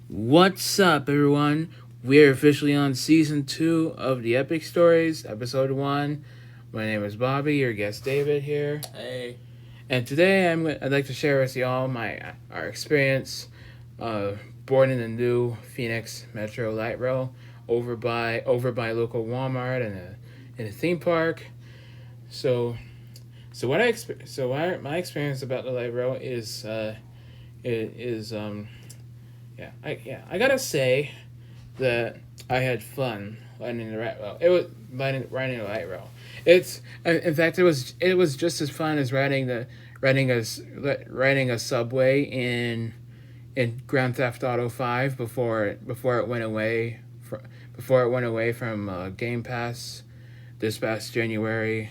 What's up, everyone? We're officially on season 2 of the Epic Stories, episode 1. My name is Bobby, your guest David here. Hey. And today I'd like to share with y'all our experience boarding the new Phoenix Metro Light Rail over by local Walmart and a theme park. So my experience about the light rail is I gotta say that I had fun riding the light rail. It was riding the light rail. It's in fact it was just as fun as riding a subway in Grand Theft Auto 5 before it went away from Game Pass this past January.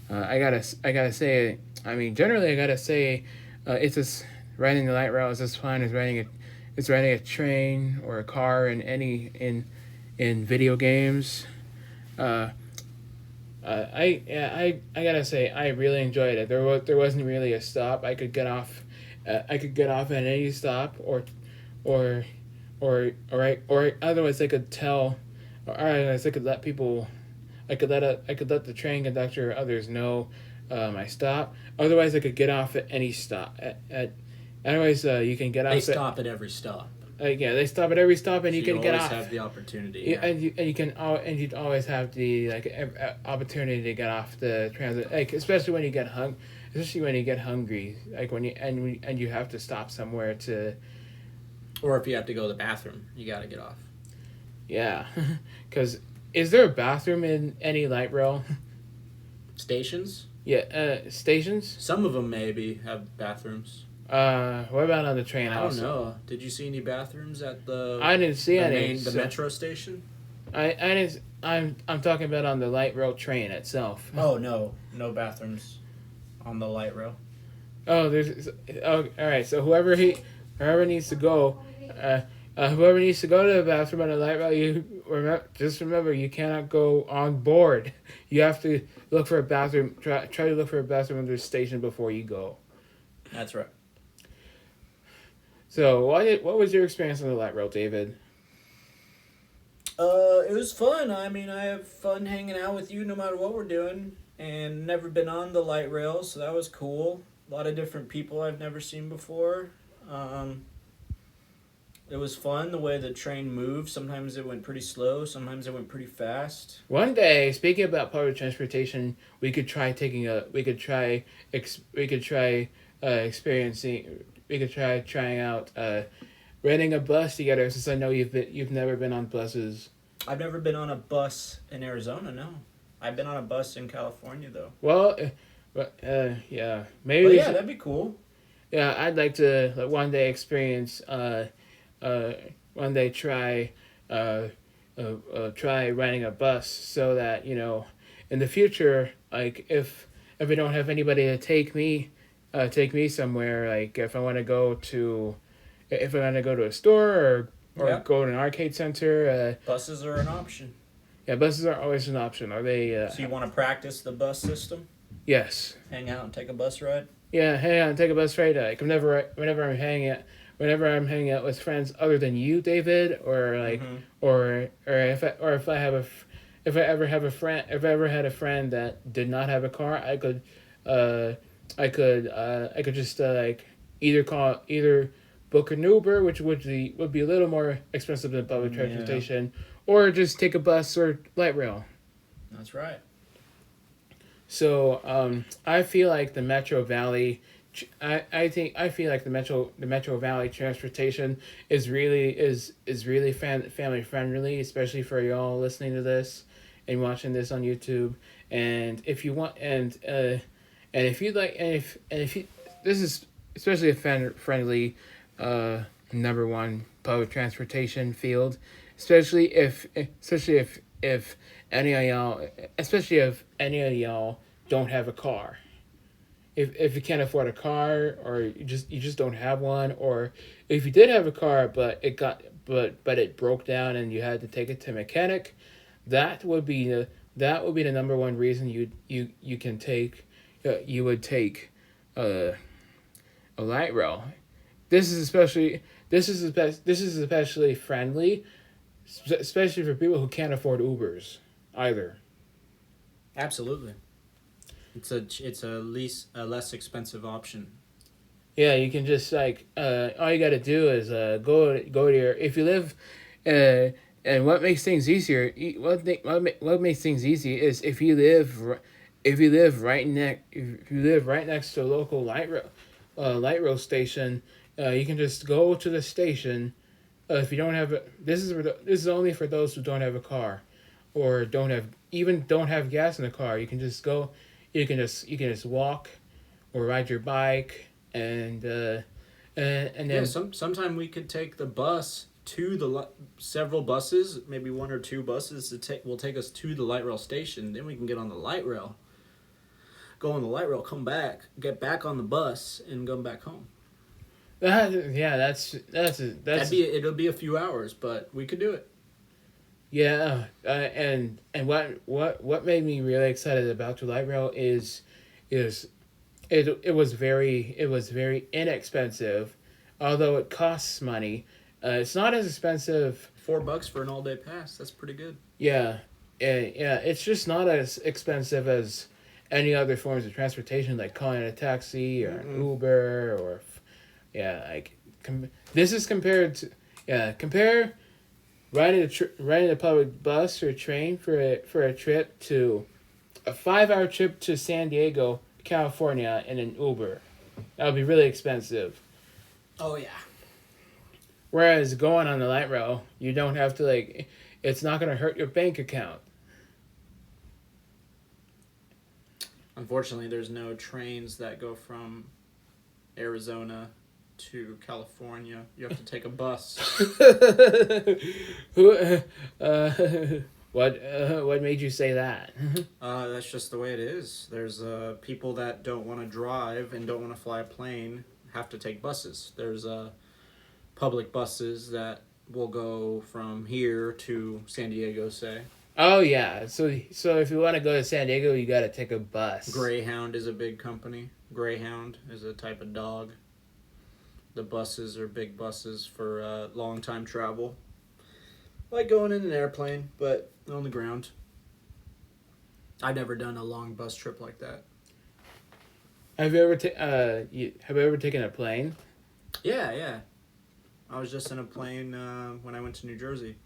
I gotta say, I mean, generally I gotta say, it's just riding the light rail is as fun as riding a train or a car in video games. I gotta say I really enjoyed it. There wasn't really a stop. I could get off. I could get off at any stop, or otherwise I could tell, or otherwise I could let people. I could let the train conductor or others know my stop. Otherwise, I could get off at any stop. Otherwise, you can get off. They stop at every stop. They stop at every stop, and so you can get off. You always have the opportunity. Yeah. And you'd always have the opportunity to get off the transit, especially when you get hungry, and you have to stop somewhere to. Or if you have to go to the bathroom, you got to get off. Yeah, because is there a bathroom in any light rail stations? Yeah, stations. Some of them maybe have bathrooms. What about on the train? I don't know. Did you see any bathrooms at the? I didn't see any. The metro station. I didn't. I'm talking about on the light rail train itself. Oh no bathrooms on the light rail. Oh, all right. So whoever needs to go, whoever needs to go to the bathroom on the light rail, just remember you cannot go on board. You have to look for a bathroom. Try to look for a bathroom under the station before you go. That's right. So what was your experience on the light rail, David? It was fun. I mean, I have fun hanging out with you no matter what we're doing, and never been on the light rail, so that was cool. A lot of different people I've never seen before. It was fun the way the train moved. Sometimes it went pretty slow. Sometimes it went pretty fast. One day, speaking about public transportation, we could try trying out renting a bus together. Since I know you've never been on buses. I've never been on a bus in Arizona. No, I've been on a bus in California though. Well, yeah, maybe. But yeah, that'd be cool. Yeah, I'd like to one day experience. One day try riding a bus, so that in the future, if I don't have anybody to take me somewhere, if I want to go to a store or go to an arcade center, buses are an option. Yeah, buses are always an option. Are they? So you want to practice the bus system? Yes. Hang out and take a bus ride. Yeah, hang out and take a bus ride. Whenever I'm hanging out with friends other than you, David, or if I ever had a friend that did not have a car, I could just either book an Uber, which would be a little more expensive than public transportation, or just take a bus or light rail. That's right. So I feel like the Metro Valley. I feel like the Metro Valley transportation is really family friendly, especially for y'all listening to this and watching this on YouTube. And if you want, and if you like, and if you, this is especially a friendly number one public transportation field, especially if any of y'all don't have a car. if you can't afford a car, or you just don't have one, or if you did have a car but it broke down and you had to take it to a mechanic, that would be the number one reason you can take you would take a light rail. This is especially friendly, especially for people who can't afford Ubers either. Absolutely. It's a less expensive option. Yeah, you can just like all you got to do is go to your if you live, and what makes things easier. What makes things easy is if you live right next to a local light rail station, you can just go to the station. If you don't have this is only for those who don't have a car, or don't have gas in the car. You can just go, you can just walk, or ride your bike, and and then sometime we could take the bus to several buses, maybe one or two buses will take us to the light rail station. Then we can get on the light rail, go on the light rail, come back, get back on the bus, and go back home. It'll be a few hours, but we could do it. Yeah, and what made me really excited about the light rail is it was very inexpensive, although it costs money. It's not as expensive. $4 for an all-day pass. That's pretty good. Yeah, yeah. It's just not as expensive as any other forms of transportation, like calling a taxi or an Uber or, yeah, like this is compared to compare riding a public bus or train for a trip to a 5-hour trip to San Diego, California, in an Uber. That would be really expensive. Oh yeah. Whereas going on the light rail, you don't have to it's not going to hurt your bank account. Unfortunately, there's no trains that go from Arizona to California. You have to take a bus. What made you say that? That's just the way it is. There's people that don't want to drive and don't want to fly a plane have to take buses. There's public buses that will go from here to San Diego, say. Oh yeah, so if you want to go to San Diego, you got to take a bus. Greyhound is a big company. Greyhound is a type of dog. The buses are big buses for long time travel. Like going in an airplane, but on the ground. I've never done a long bus trip like that. Have you ever taken a plane? Yeah. I was just in a plane when I went to New Jersey.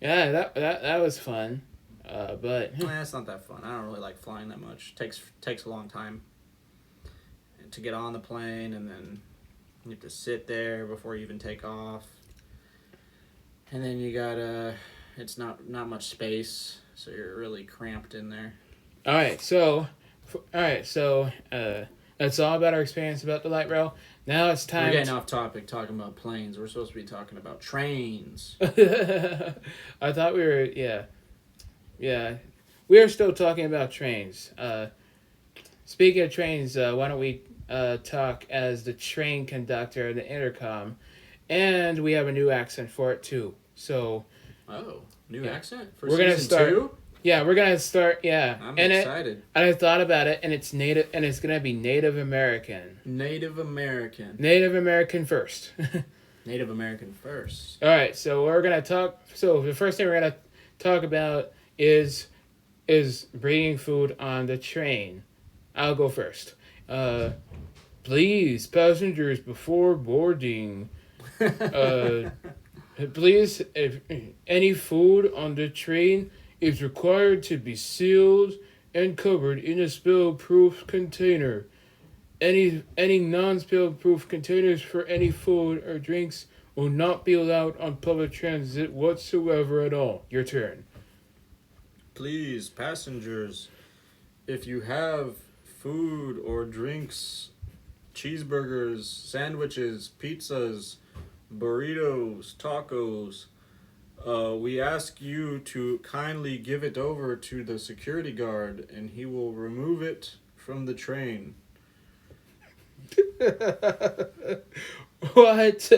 Yeah, that was fun. But it's not that fun. I don't really like flying that much. Takes a long time to get on the plane, and then you have to sit there before you even take off. And then you gotta, it's not much space, so you're really cramped in there. All right, so that's all about our experience about the light rail. Now it's time. We're getting off topic talking about planes. We're supposed to be talking about trains. I thought we were, yeah. We are still talking about trains. Speaking of trains, why don't we talk as the train conductor, the intercom, and we have a new accent for it too. So. Oh, new accent for we're gonna start. 2? Yeah, we're gonna start. Yeah, I'm excited. And I thought about it, and it's native, and it's gonna be Native American. Native American. Native American first. Native American first. All right, so we're gonna talk. So the first thing we're gonna talk about is bringing food on the train. I'll go first. Please, passengers, before boarding. Please, if any food on the train is required to be sealed and covered in a spill-proof container. Any non-spill-proof containers for any food or drinks will not be allowed on public transit whatsoever at all. Your turn. Please, passengers, if you have food or drinks, cheeseburgers, sandwiches, pizzas, burritos, tacos, we ask you to kindly give it over to the security guard, and he will remove it from the train. What?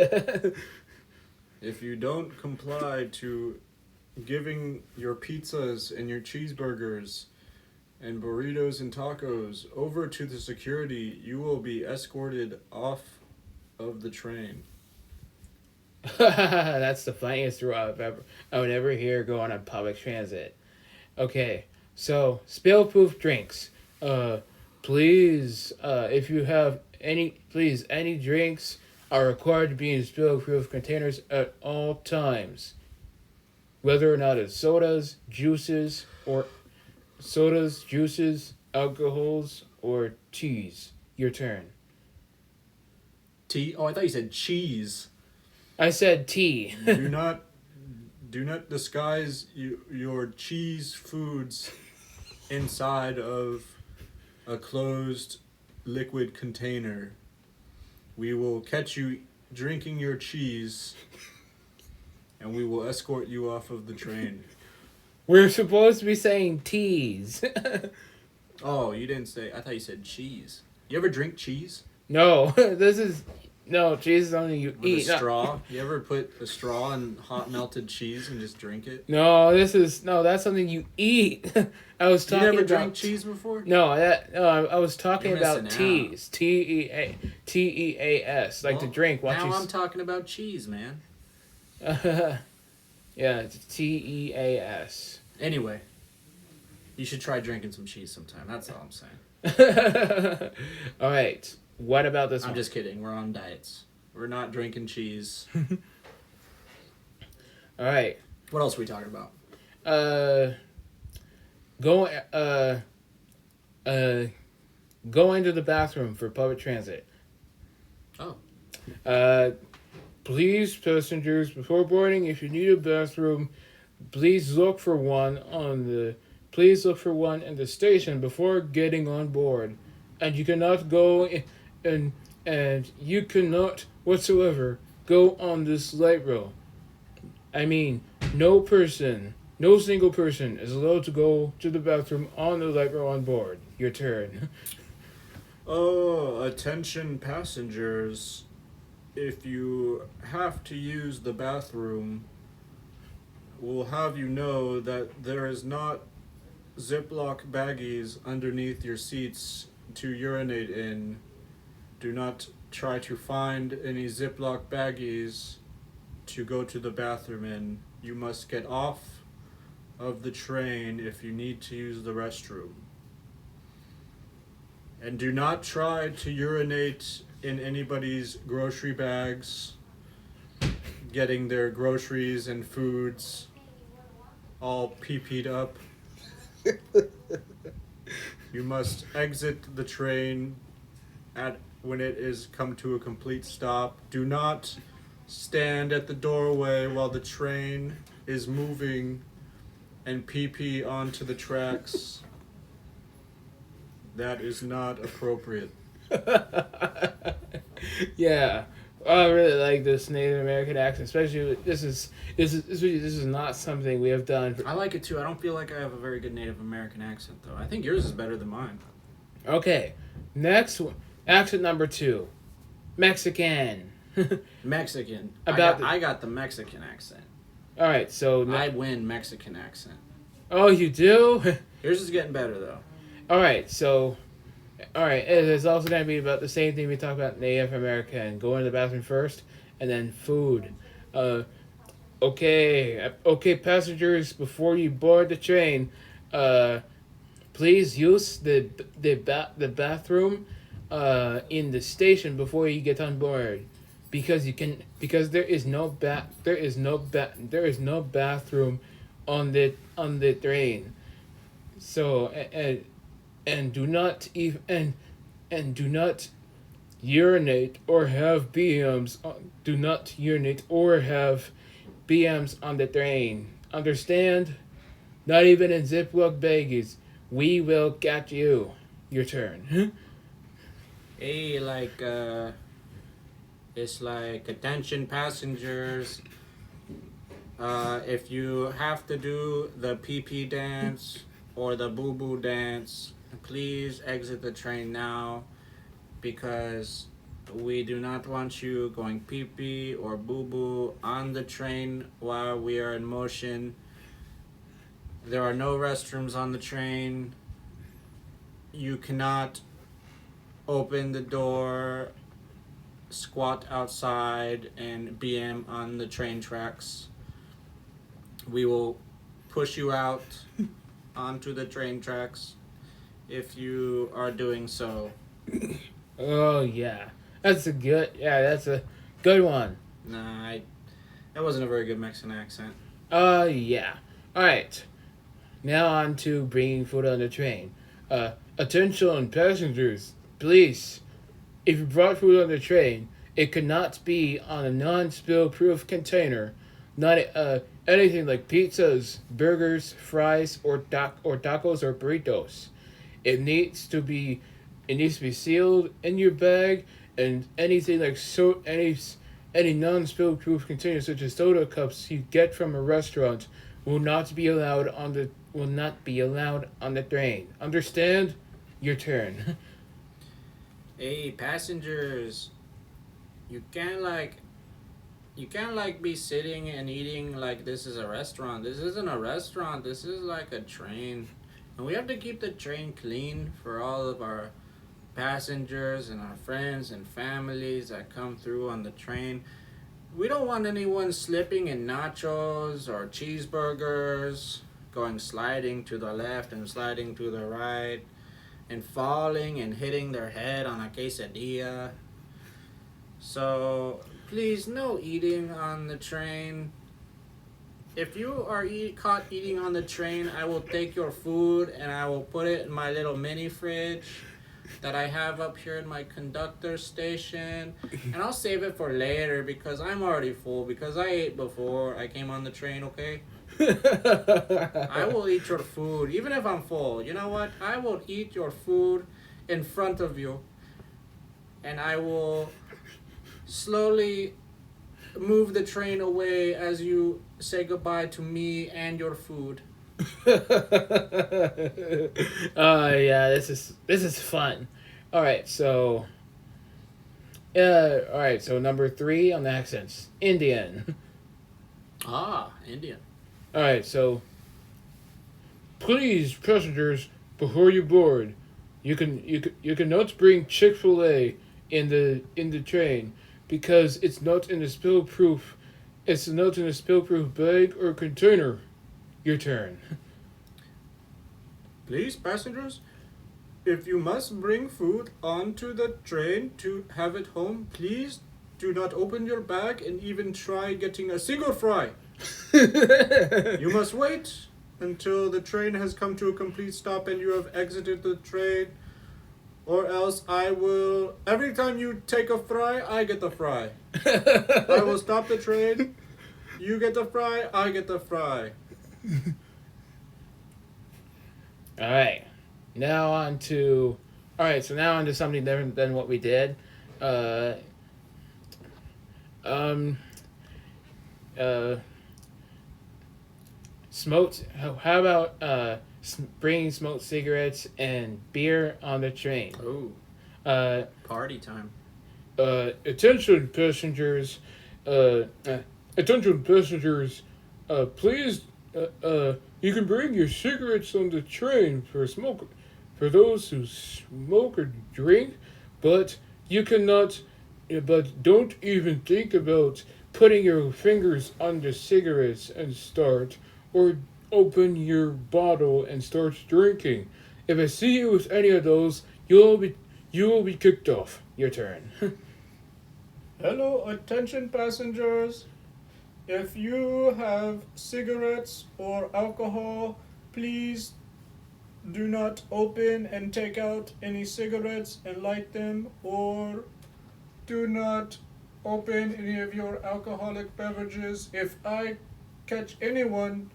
If you don't comply to giving your pizzas and your cheeseburgers and burritos and tacos over to the security, you will be escorted off of the train. That's the funniest rule I would ever hear going on public transit. Okay, so spill-proof drinks. Please, if you have any drinks are required to be in spill-proof containers at all times. Whether or not it's juices, alcohols, or teas. Your turn. Tea? Oh, I thought you said cheese. I said tea. do not disguise your cheese foods inside of a closed liquid container. We will catch you drinking your cheese and we will escort you off of the train. We're supposed to be saying teas. Oh, you didn't say. I thought you said cheese. You ever drink cheese? No, cheese is something you With eat. a straw? You ever put a straw in hot melted cheese and just drink it? No, that's something you eat. I was talking You never about drank cheese before? No, I was talking about missing teas. Teas, like to drink. Now I'm talking about cheese, man. Yeah, it's teas. Anyway, you should try drinking some cheese sometime. That's all I'm saying. All right. What about this I'm one? just kidding. We're on diets. We're not drinking cheese. All right. What else are we talking about? Go into the bathroom for public transit. Oh. Please, passengers, before boarding, if you need a bathroom, please look for one in the station before getting on board. And you cannot go and you cannot whatsoever go on this light rail. I mean, no single person is allowed to go to the bathroom on the light rail on board. Your turn. Oh, attention passengers. If you have to use the bathroom, we'll have you know that there is not Ziploc baggies underneath your seats to urinate in. Do not try to find any Ziploc baggies to go to the bathroom in. You must get off of the train if you need to use the restroom. And do not try to urinate in anybody's grocery bags, getting their groceries and foods all pee-peed up. You must exit the train when it is come to a complete stop. Do not stand at the doorway while the train is moving and pee-pee onto the tracks. That is not appropriate. Yeah, I really like this Native American accent, especially this is not something we have done. I like it too. I don't feel like I have a very good Native American accent though. I think yours is better than mine. Okay, next one, accent number 2, Mexican. Mexican. I got the Mexican accent. All right, so I win Mexican accent. Oh, you do? Yours is getting better though. All right, it's also going to be about the same thing we talked about Native American. Go into the bathroom first, and then food. Okay, passengers, before you board the train, please use the bathroom in the station before you get on board, because there is no bathroom on the train. So and do not urinate or have BMs. Do not urinate or have BMs on the train. Understand? Not even in Ziploc baggies. We will get you. Your turn. Hey, it's like attention passengers. If you have to do the pee-pee dance or the boo-boo dance, please exit the train now because we do not want you going pee pee or boo boo on the train while we are in motion. There are no restrooms on the train. You cannot open the door, squat outside, and BM on the train tracks. We will push you out onto the train tracks if you are doing so. Oh yeah, that's a good. Yeah, that's a good one. Nah, that wasn't a very good Mexican accent. Yeah. All right. Now on to bringing food on the train. Attention passengers, please. If you brought food on the train, it could not be on a non-spill proof container. Not anything like pizzas, burgers, fries, or tacos or burritos. It needs to be sealed in your bag, and anything like any non-spill proof container such as soda cups you get from a restaurant will not be allowed on the train. Understand? Your turn. Hey, passengers, you can't like be sitting and eating like this is a restaurant. This isn't a restaurant. This is like a train. And we have to keep the train clean for all of our passengers and our friends and families that come through on the train. We don't want anyone slipping in nachos or cheeseburgers, going sliding to the left and sliding to the right, and falling and hitting their head on a quesadilla. So please, no eating on the train. If you are caught eating on the train, I will take your food and I will put it in my little mini fridge that I have up here in my conductor station, and I'll save it for later because I'm already full because I ate before I came on the train, okay? I will eat your food even if I'm full. You know what? I will eat your food in front of you, and I will slowly move the train away as you say goodbye to me and your food. Yeah, this is fun. All right, so number 3 on the accents, Indian. Ah, Indian. All right, so please, passengers, before you board, you cannot bring Chick-fil-A in the train because it's not in a spill proof. It's not in a spill proof bag or container. Your turn. Please, passengers, if you must bring food onto the train to have it home, please do not open your bag and even try getting a single fry. You must wait until the train has come to a complete stop and you have exited the train, or else I will, every time you take a fry, I get the fry. I will stop the train, you get the fry, I get the fry. All right. Now on to something different than what we did. Smoked. How about bringing smoked cigarettes and beer on the train? Oh, party time. Attention passengers. Attention passengers. Please. You can bring your cigarettes on the train for those who smoke or drink, but you cannot. But don't even think about putting your fingers on the cigarettes and start, or open your bottle and start drinking. If I see you with any of those, you will be kicked off. Your turn. Hello, attention passengers. If you have cigarettes or alcohol, please do not open and take out any cigarettes and light them, or do not open any of your alcoholic beverages. If I catch anyone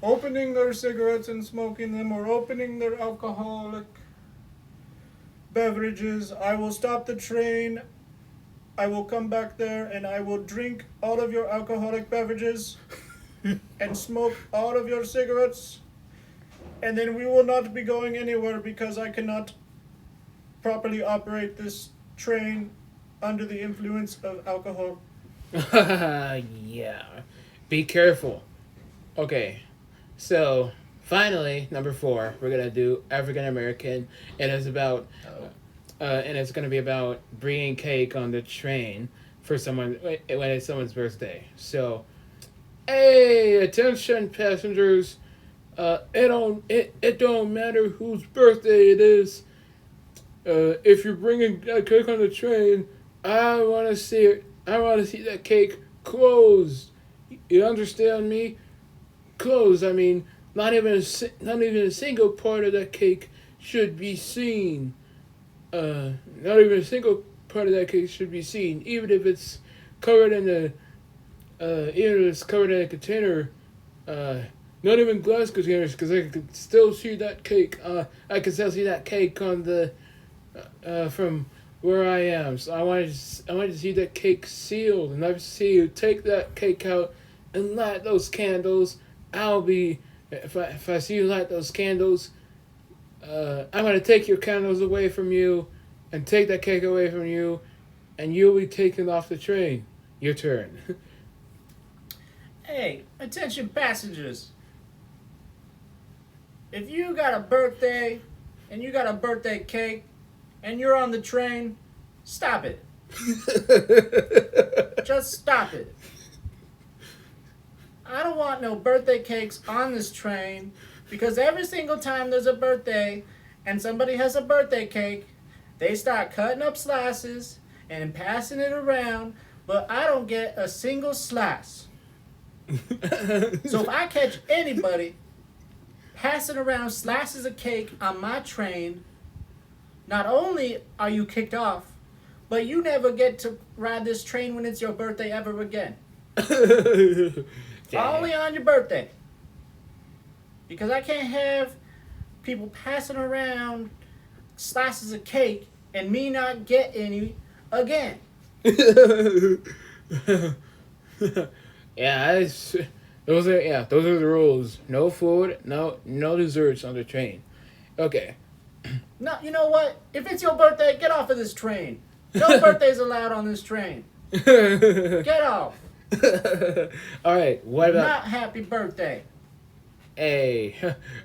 opening their cigarettes and smoking them, or opening their alcoholic beverages, I will stop the train. I will come back there and I will drink all of your alcoholic beverages and smoke all of your cigarettes. And then we will not be going anywhere because I cannot properly operate this train under the influence of alcohol? Yeah. Be careful. Okay. So, finally, number 4, we're going to do African American, and it's about and it's going to be about bringing cake on the train for someone when it's someone's birthday. So, hey, attention passengers. It don't matter whose birthday it is. If you're bringing a cake on the train, I want to see it. I want to see that cake closed. You understand me? Closed. I mean, not even a single part of that cake should be seen. Not even a single part of that cake should be seen, even if it's covered in even if it's covered in a container. Not even glass containers, because I could still see that cake. I can still see that cake on the from where I am. So I wanted to see that cake sealed, and I see you take that cake out and light those candles. If I see you light those candles, I'm gonna take your candles away from you, and take that cake away from you, and you'll be taken off the train. Your turn. Hey, attention passengers. If you got a birthday and you got a birthday cake and you're on the train, stop it. Just stop it. I don't want no birthday cakes on this train, because every single time there's a birthday and somebody has a birthday cake, they start cutting up slices and passing it around, but I don't get a single slice. So if I catch anybody passing around slices of cake on my train, not only are you kicked off, but you never get to ride this train when it's your birthday ever again. Only on your birthday. Because I can't have people passing around slices of cake and me not get any again. Yeah, those are the rules. No food, no desserts on the train. Okay. No, you know what? If it's your birthday, get off of this train. No birthdays allowed on this train. Get off. All right. What about? Not happy birthday. Hey.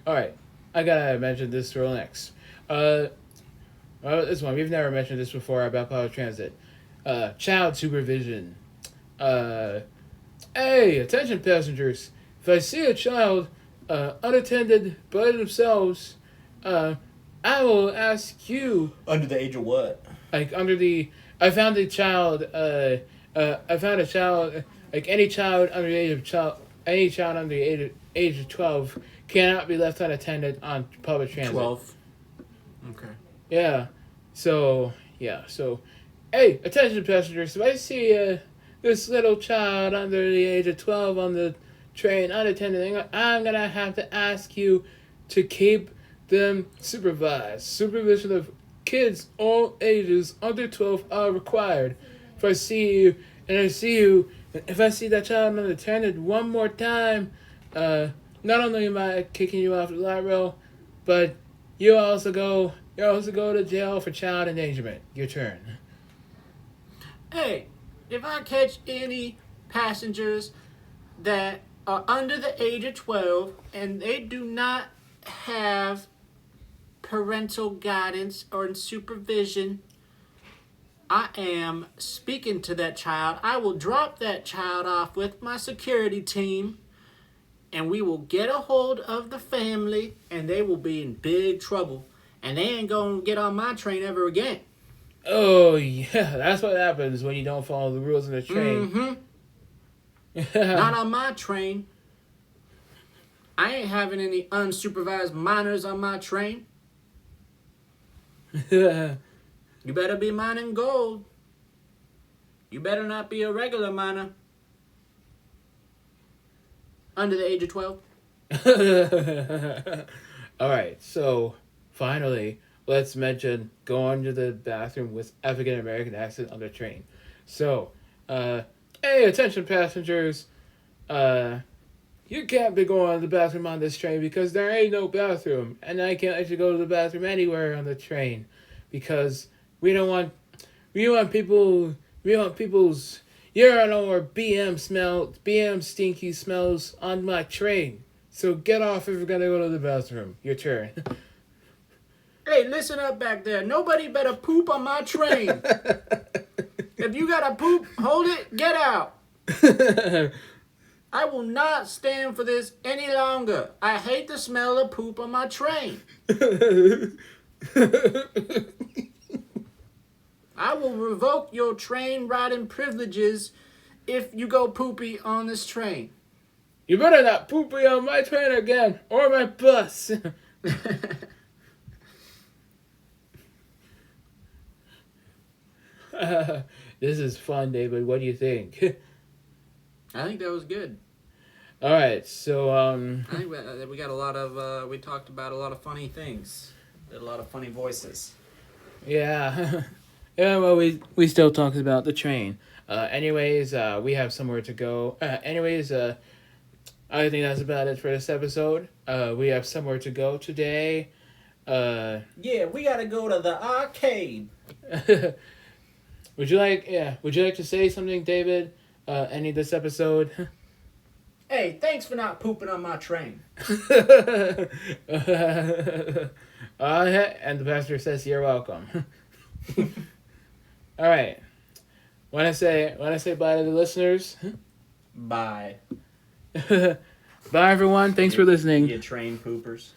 All right. I gotta mention this rule next. This one we've never mentioned this before about public transit. Child supervision. Hey, attention passengers. If I see a child unattended by themselves, I will ask you. Under the age of what? Like I found a child. I found a child. Like any child under the age of 12 cannot be left unattended on public transit. 12. Okay. Yeah. So. Hey, attention passengers. If I see this little child under the age of 12 on the train unattended, I'm gonna have to ask you to keep them supervised. Supervision of kids all ages under 12 are required. If I see that child unattended one more time, not only am I kicking you off the light rail, but you also go to jail for child endangerment. Your turn. Hey, if I catch any passengers that are under the age of 12 and they do not have parental guidance or supervision, I am speaking to that child. I will drop that child off with my security team, and we will get a hold of the family, and they will be in big trouble, and they ain't gonna get on my train ever again. Oh yeah, that's what happens when you don't follow the rules on the train. Mm-hmm. Not on my train. I ain't having any unsupervised minors on my train. You better be mining gold. You better not be a regular miner. Under the age of 12. Alright, so finally, let's mention going to the bathroom with African American accent on the train. So, hey, attention passengers. You can't be going to the bathroom on this train because there ain't no bathroom. And I can't let you go to the bathroom anywhere on the train. because we don't want people's urinal or BM stinky smells on my train. So get off if you're gonna go to the bathroom. Your turn. Hey, listen up back there. Nobody better poop on my train. If you gotta poop, hold it, get out. I will not stand for this any longer. I hate the smell of poop on my train. I will revoke your train riding privileges if you go poopy on this train. You better not poopy on my train again, or my bus. This is fun, David. What do you think? I think that was good. All right, so I think we got a lot of we talked about a lot of funny things. Did a lot of funny voices. yeah, yeah. Well, we still talked about the train. Anyways, we have somewhere to go. I think that's about it for this episode. We have somewhere to go today. Yeah, we gotta go to the arcade. Would you like to say something, David? Any of this episode? Hey, thanks for not pooping on my train. And the pastor says, "You're welcome." All right. Want to say bye to the listeners? Bye. Bye, everyone. Thanks for listening. You train poopers.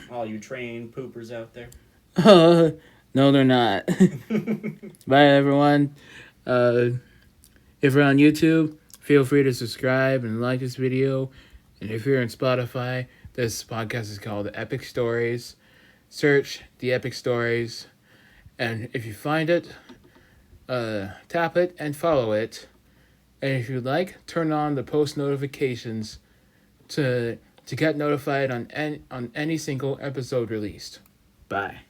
All you train poopers out there. No, they're not. Bye, everyone. If you're on YouTube, feel free to subscribe and like this video. And if you're on Spotify, this podcast is called The Epic Stories. Search The Epic Stories. And if you find it, tap it and follow it. And if you'd like, turn on the post notifications to get notified on any single episode released. Bye.